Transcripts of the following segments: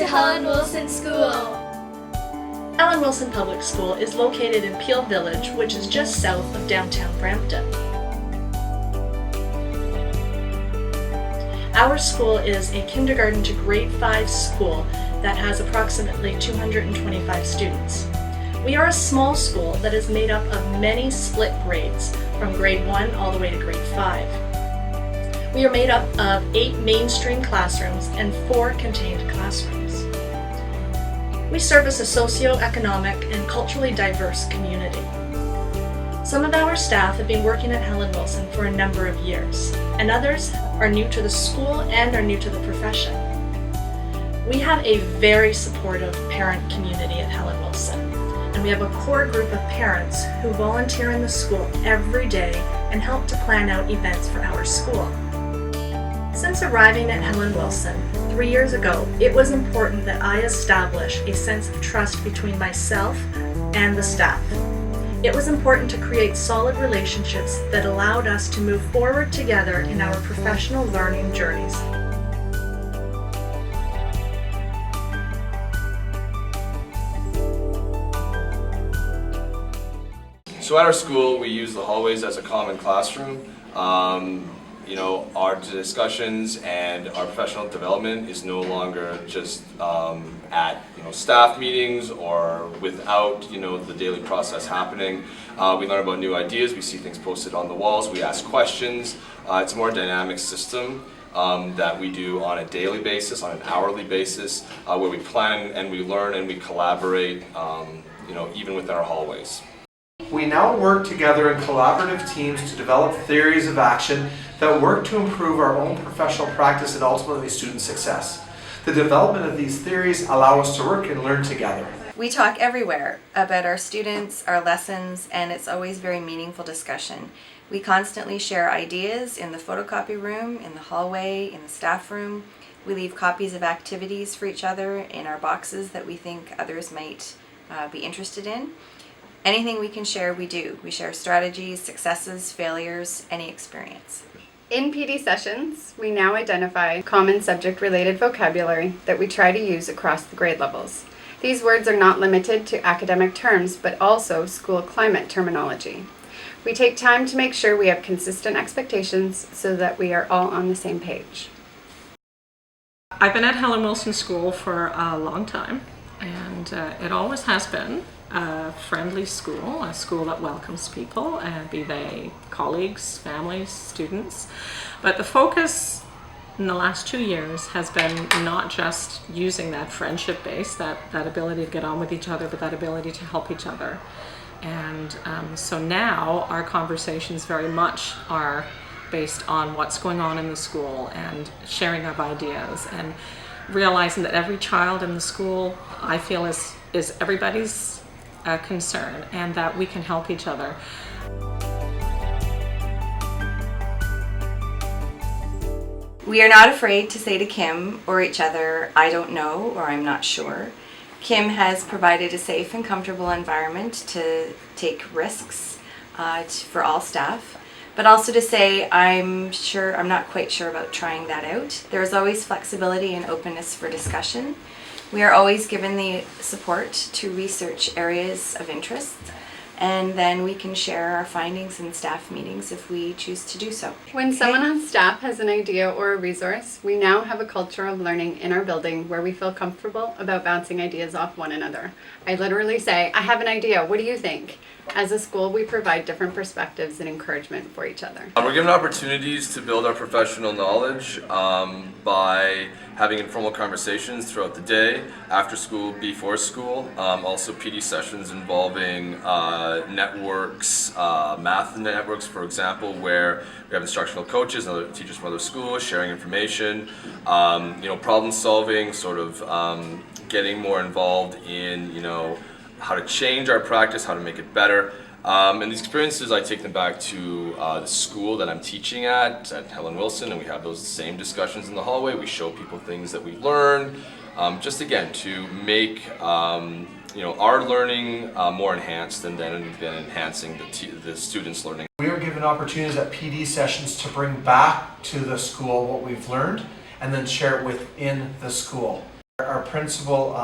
to Helen Wilson School. Helen Wilson Public School is located in Peel Village, which is just south of downtown Brampton. Our school is a kindergarten to grade 5 school that has approximately 225 students. We are a small school that is made up of many split grades, from grade 1 all the way to grade 5. We are made up of 8 mainstream classrooms and 4 contained classrooms. We service a socio-economic and culturally diverse community. Some of our staff have been working at Helen Wilson for a number of years, and others are new to the school and are new to the profession. We have a very supportive parent community at Helen Wilson, and we have a core group of parents who volunteer in the school every day and help to plan out events for our school. Since arriving at Helen Wilson 3 years ago, it was important that I establish a sense of trust between myself and the staff. It was important to create solid relationships that allowed us to move forward together in our professional learning journeys. So at our school, we use the hallways as a common classroom. Our discussions and our professional development is no longer just at staff meetings or without the daily process happening. We learn about new ideas. We see things posted on the walls. We ask questions. It's a more dynamic system that we do on a daily basis, on an hourly basis, where we plan and we learn and we collaborate, even within our hallways. We now work together in collaborative teams to develop theories of action that work to improve our own professional practice and ultimately student success. The development of these theories allow us to work and learn together. We talk everywhere about our students, our lessons, and it's always very meaningful discussion. We constantly share ideas in the photocopy room, in the hallway, in the staff room. We leave copies of activities for each other in our boxes that we think others might be interested in. Anything we can share, we do. We share strategies, successes, failures, any experience. In PD sessions, we now identify common subject-related vocabulary that we try to use across the grade levels. These words are not limited to academic terms, but also school climate terminology. We take time to make sure we have consistent expectations so that we are all on the same page. I've been at Helen Wilson School for a long time, and it always has been a friendly school, a school that welcomes people, be they colleagues, families, students. But the focus in the last 2 years has been not just using that friendship base, that ability to get on with each other, but that ability to help each other. And so now our conversations very much are based on what's going on in the school and sharing of ideas and realizing that every child in the school, I feel, is everybody's concern, and that we can help each other. We are not afraid to say to Kim or each other, I don't know, or I'm not sure. Kim has provided a safe and comfortable environment to take risks for all staff, but also to say, I'm not quite sure about trying that out. There is always flexibility and openness for discussion. We are always given the support to research areas of interest, and then we can share our findings in staff meetings if we choose to do so. When someone on staff has an idea or a resource, we now have a culture of learning in our building where we feel comfortable about bouncing ideas off one another. I literally say, I have an idea, what do you think? As a school, we provide different perspectives and encouragement for each other. We're given opportunities to build our professional knowledge by having informal conversations throughout the day, after school, before school. Also PD sessions involving networks, math networks, for example, where we have instructional coaches and other teachers from other schools sharing information, problem solving, sort of getting more involved in, how to change our practice, how to make it better. And these experiences, I take them back to the school that I'm teaching at Helen Wilson, and we have those same discussions in the hallway. We show people things that we've learned, just again to make our learning more enhanced and then enhancing the students' learning. We are given opportunities at PD sessions to bring back to the school what we've learned and then share it within the school. Our principal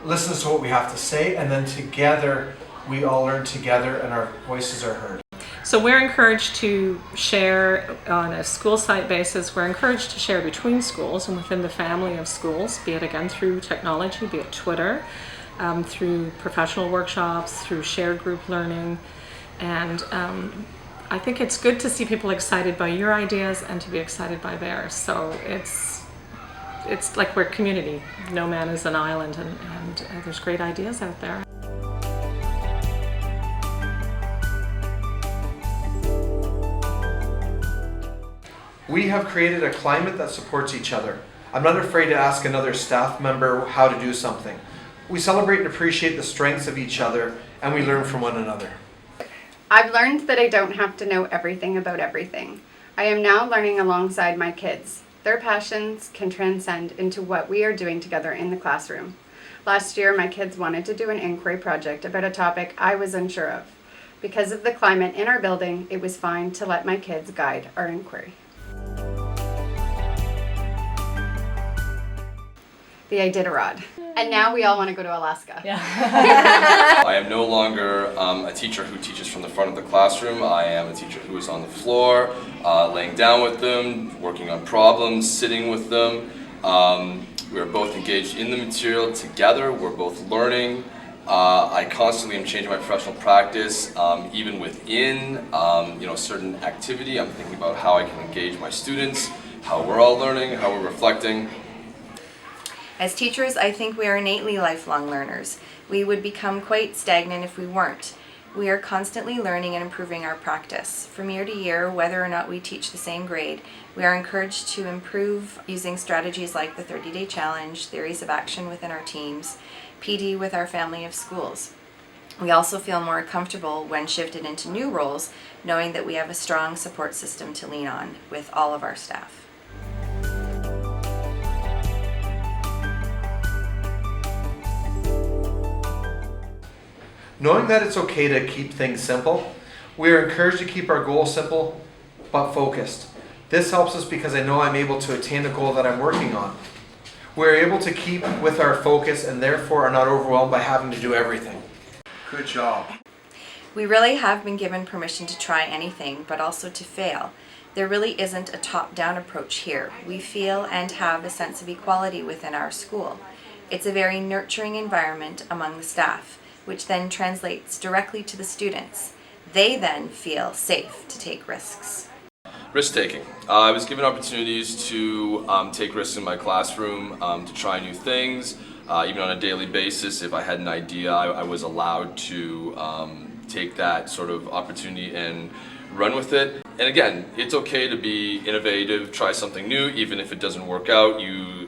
listens to what we have to say, and then together we all learn together and our voices are heard. So we're encouraged to share on a school site basis. We're encouraged to share between schools and within the family of schools, be it again through technology, be it Twitter, through professional workshops, through shared group learning. And I think it's good to see people excited by your ideas and to be excited by theirs. So it's like we're a community. No man is an island, and there's great ideas out there. We have created a climate that supports each other. I'm not afraid to ask another staff member how to do something. We celebrate and appreciate the strengths of each other, and we learn from one another. I've learned that I don't have to know everything about everything. I am now learning alongside my kids. Their passions can transcend into what we are doing together in the classroom. Last year, my kids wanted to do an inquiry project about a topic I was unsure of. Because of the climate in our building, it was fine to let my kids guide our inquiry. The Iditarod. And now we all want to go to Alaska. Yeah. I am no longer a teacher who teaches from the front of the classroom. I am a teacher who is on the floor, laying down with them, working on problems, sitting with them. We are both engaged in the material together. We're both learning. I constantly am changing my professional practice, even within certain activity. I'm thinking about how I can engage my students, how we're all learning, how we're reflecting. As teachers, I think we are innately lifelong learners. We would become quite stagnant if we weren't. We are constantly learning and improving our practice. From year to year, whether or not we teach the same grade, we are encouraged to improve using strategies like the 30-day challenge, theories of action within our teams, PD with our family of schools. We also feel more comfortable when shifted into new roles, knowing that we have a strong support system to lean on with all of our staff. Knowing that it's okay to keep things simple, we are encouraged to keep our goals simple but focused. This helps us because I know I'm able to attain the goal that I'm working on. We're able to keep with our focus and therefore are not overwhelmed by having to do everything. Good job. We really have been given permission to try anything, but also to fail. There really isn't a top-down approach here. We feel and have a sense of equality within our school. It's a very nurturing environment among the staff, which then translates directly to the students. They then feel safe to take risks. Risk-taking. I was given opportunities to take risks in my classroom, to try new things, even on a daily basis. If I had an idea, I was allowed to take that sort of opportunity and run with it. And again, it's okay to be innovative, try something new, even if it doesn't work out. You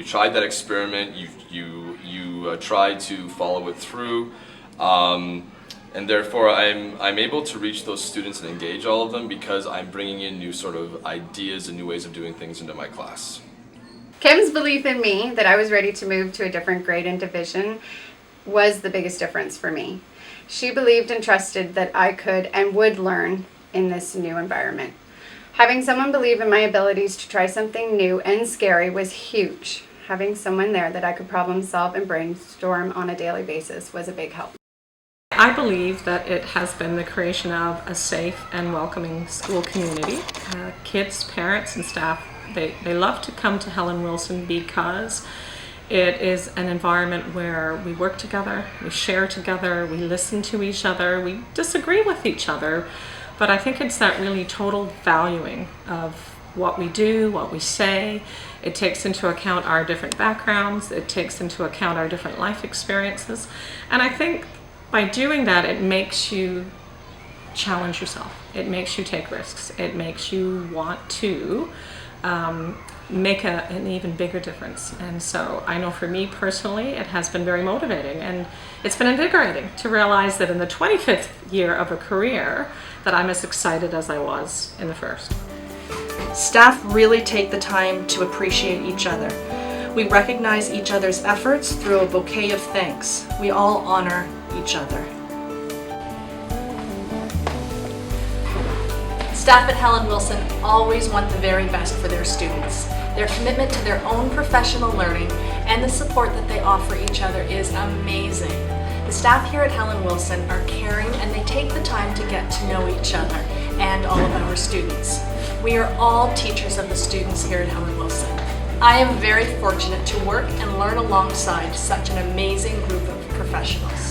tried that experiment, you tried to follow it through, and therefore I'm able to reach those students and engage all of them because I'm bringing in new sort of ideas and new ways of doing things into my class. Kim's belief in me that I was ready to move to a different grade and division was the biggest difference for me. She believed and trusted that I could and would learn in this new environment. Having someone believe in my abilities to try something new and scary was huge. Having someone there that I could problem solve and brainstorm on a daily basis was a big help. I believe that it has been the creation of a safe and welcoming school community. Kids, parents, and staff, they love to come to Helen Wilson because it is an environment where we work together, we share together, we listen to each other, we disagree with each other, but I think it's that really total valuing of what we do, what we say. It takes into account our different backgrounds, it takes into account our different life experiences, and I think by doing that, it makes you challenge yourself. It makes you take risks. It makes you want to make an even bigger difference. And so I know for me personally, it has been very motivating, and it's been invigorating to realize that in the 25th year of a career that I'm as excited as I was in the first. Staff really take the time to appreciate each other. We recognize each other's efforts through a bouquet of thanks. We all honor each other. Staff at Helen Wilson always want the very best for their students. Their commitment to their own professional learning and the support that they offer each other is amazing. The staff here at Helen Wilson are caring and they take the time to get to know each other and all of our students. We are all teachers of the students here at Helen Wilson. I am very fortunate to work and learn alongside such an amazing group of professionals.